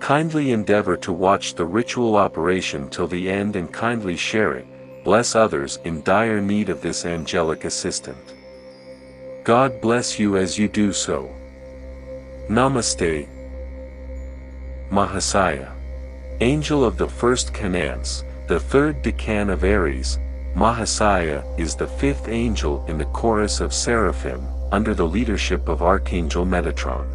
Kindly endeavor to watch the ritual operation till the end and kindly share it. Bless others in dire need of this angelic assistant. God bless you as you do so. Namaste. Mahasiah. Angel of the first canance, the third decan of Aries, Mahasiah is the fifth angel in the chorus of seraphim, under the leadership of Archangel Metatron.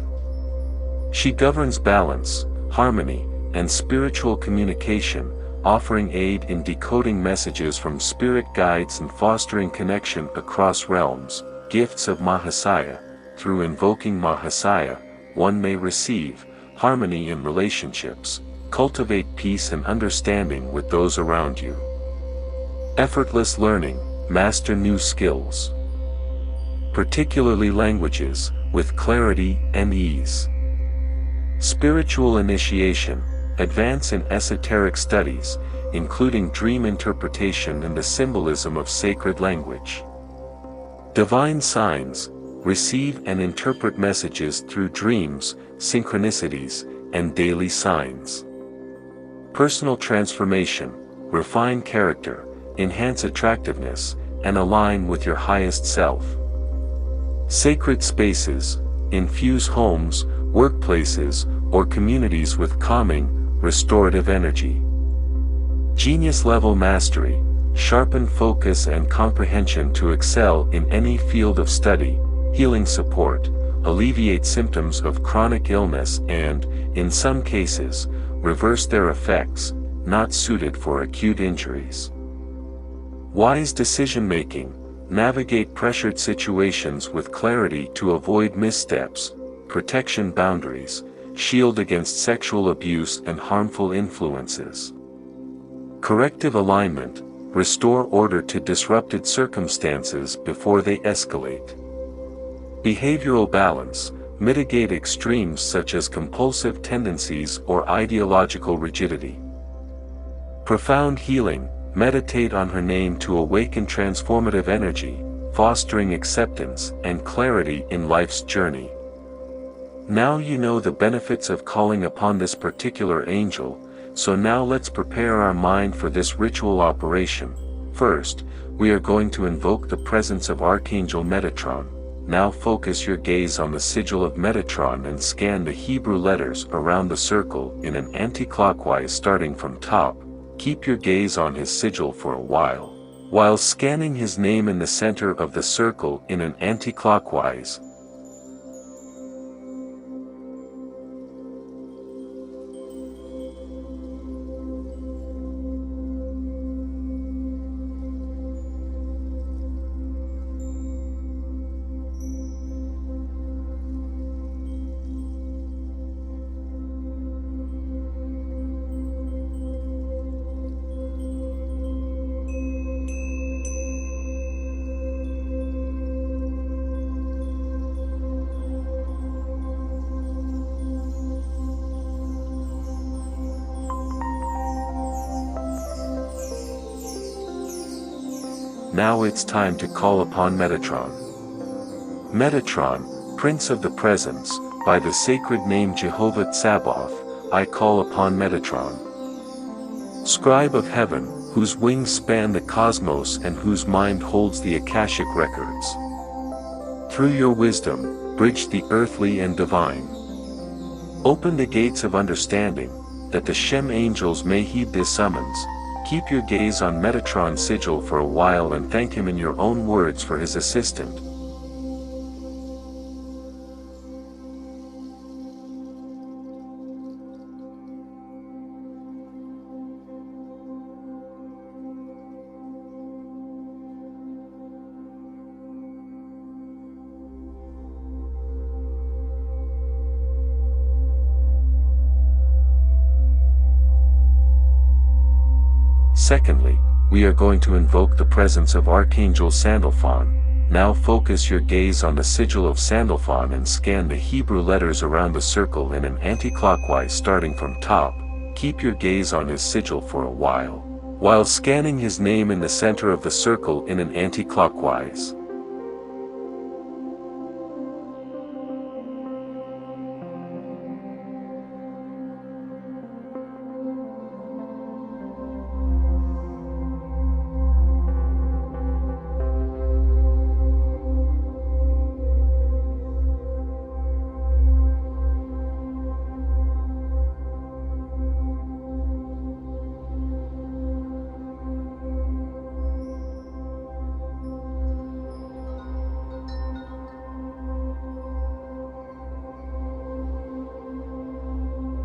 She governs balance, harmony, and spiritual communication, offering aid in decoding messages from spirit guides and fostering connection across realms. Gifts of Mahasiah. Through invoking Mahasiah, one may receive harmony in relationships, cultivate peace and understanding with those around you. Effortless learning, master new skills, particularly languages, with clarity and ease. Spiritual initiation, advance in esoteric studies, including dream interpretation and the symbolism of sacred language. Divine signs, receive and interpret messages through dreams, synchronicities, and daily signs. Personal transformation, refine character, enhance attractiveness, and align with your highest self. Sacred spaces, infuse homes, workplaces, or communities with calming, restorative energy. Genius level mastery, sharpen focus and comprehension to excel in any field of study. Healing support, alleviate symptoms of chronic illness and, in some cases, reverse their effects, not suited for acute injuries. Wise decision-making, navigate pressured situations with clarity to avoid missteps, protection boundaries, shield against sexual abuse and harmful influences. Corrective alignment, restore order to disrupted circumstances before they escalate. Behavioral balance, mitigate extremes such as compulsive tendencies or ideological rigidity. Profound healing, meditate on her name to awaken transformative energy, fostering acceptance and clarity in life's journey. Now you know the benefits of calling upon this particular angel, so now let's prepare our mind for this ritual operation. First, we are going to invoke the presence of Archangel Metatron. Now focus your gaze on the sigil of Metatron and scan the Hebrew letters around the circle in an anti-clockwise starting from top. Keep your gaze on his sigil for a while scanning his name in the center of the circle in an anti-clockwise. Now it's time to call upon Metatron. Metatron, Prince of the Presence, by the sacred name Jehovah Tsabaoth, I call upon Metatron. Scribe of heaven, whose wings span the cosmos and whose mind holds the Akashic records. Through your wisdom, bridge the earthly and divine. Open the gates of understanding, that the Shem angels may heed this summons. Keep your gaze on Metatron's sigil for a while and thank him in your own words for his assistance. Secondly, we are going to invoke the presence of Archangel Sandalphon. Now focus your gaze on the sigil of Sandalphon and scan the Hebrew letters around the circle in an anti-clockwise starting from top. Keep your gaze on his sigil for a while scanning his name in the center of the circle in an anti-clockwise.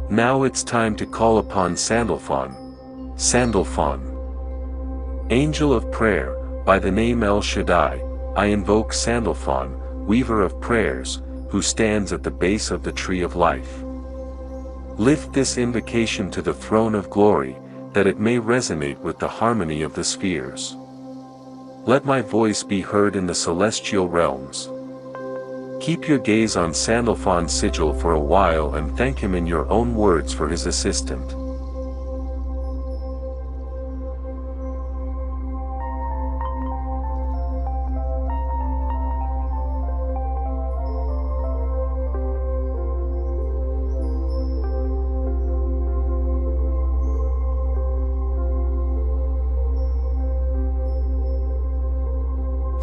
Now it's time to call upon Sandalphon. Sandalphon. Angel of prayer, by the name El Shaddai, I invoke Sandalphon, weaver of prayers, who stands at the base of the tree of life. Lift this invocation to the throne of glory, that it may resonate with the harmony of the spheres. Let my voice be heard in the celestial realms. Keep your gaze on Sandalphon's sigil for a while and thank him in your own words for his assistant.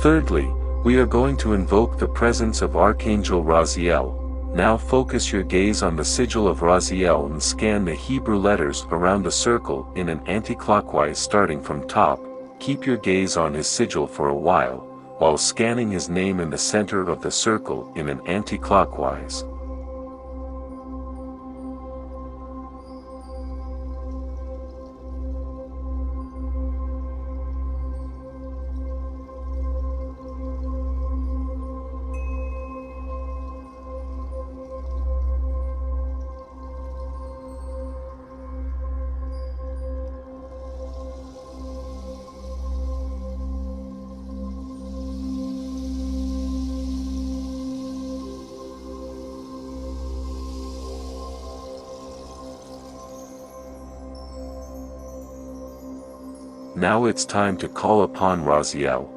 Thirdly, we are going to invoke the presence of Archangel Raziel. Now focus your gaze on the sigil of Raziel and scan the Hebrew letters around the circle in an anti-clockwise starting from top. Keep your gaze on his sigil for a while scanning his name in the center of the circle in an anti-clockwise. Now it's time to call upon Raziel.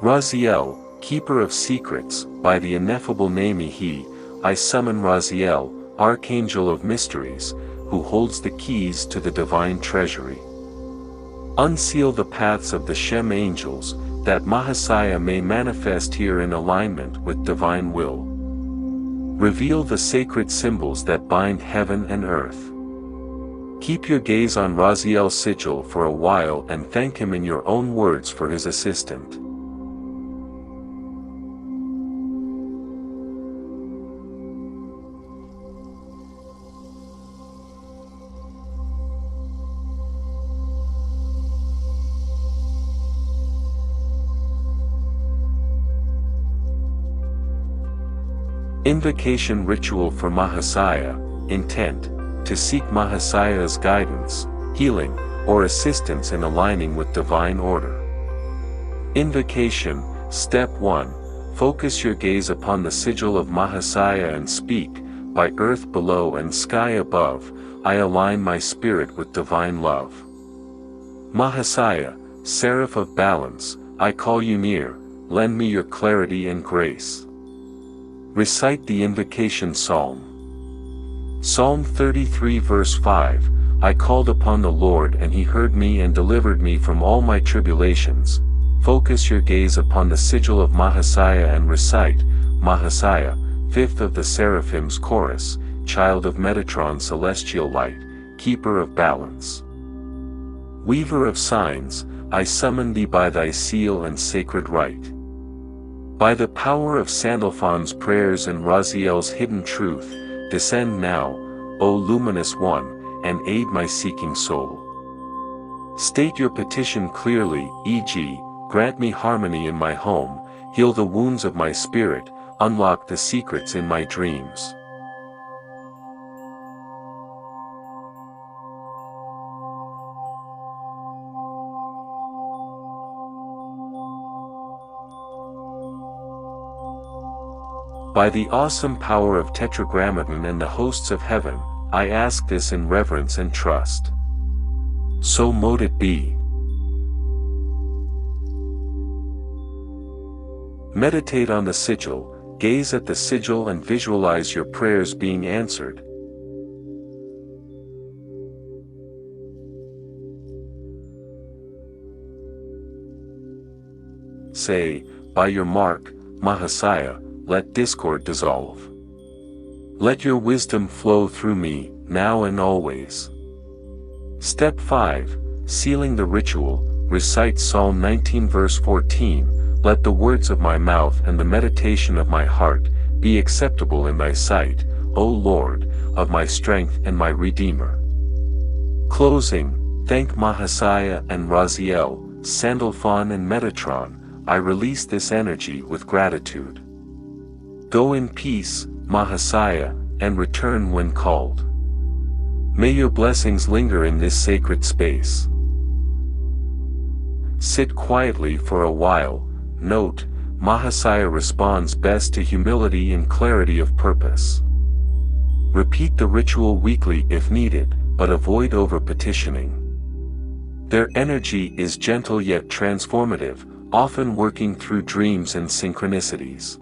Raziel, keeper of secrets, by the ineffable name He, I summon Raziel, archangel of mysteries, who holds the keys to the divine treasury. Unseal the paths of the Shem angels, that Mahasiah may manifest here in alignment with divine will. Reveal the sacred symbols that bind heaven and earth. Keep your gaze on Raziel's sigil for a while and thank him in your own words for his assistant. Invocation ritual for Mahasiah. Intent: to seek Mahasiah's guidance, healing, or assistance in aligning with divine order. Invocation. Step 1. Focus your gaze upon the sigil of Mahasiah and speak, by earth below and sky above, I align my spirit with divine love. Mahasiah, seraph of balance, I call you near, lend me your clarity and grace. Recite the invocation psalm. Psalm 33 verse 5, I called upon the Lord and he heard me and delivered me from all my tribulations. Focus your gaze upon the sigil of Mahasiah and recite, Mahasiah, fifth of the Seraphim's chorus, child of Metatron celestial light, keeper of balance. Weaver of signs, I summon thee by thy seal and sacred right. By the power of Sandalphon's prayers and Raziel's hidden truth, descend now, O luminous one, and aid my seeking soul. State your petition clearly, e.g., grant me harmony in my home, heal the wounds of my spirit, unlock the secrets in my dreams. By the awesome power of Tetragrammaton and the hosts of heaven, I ask this in reverence and trust. So mote it be. Meditate on the sigil, gaze at the sigil and visualize your prayers being answered. Say, by your mark, Mahasiah, let discord dissolve. Let your wisdom flow through me, now and always. Step 5. Sealing the ritual. Recite Psalm 19 verse 14, Let the words of my mouth and the meditation of my heart be acceptable in thy sight, O Lord, of my strength and my Redeemer. Closing, thank Mahasiah and Raziel, Sandalphon and Metatron. I release this energy with gratitude. Go in peace, Mahasiah, and return when called. May your blessings linger in this sacred space. Sit quietly for a while. Note, Mahasiah responds best to humility and clarity of purpose. Repeat the ritual weekly if needed, but avoid over-petitioning. Their energy is gentle yet transformative, often working through dreams and synchronicities.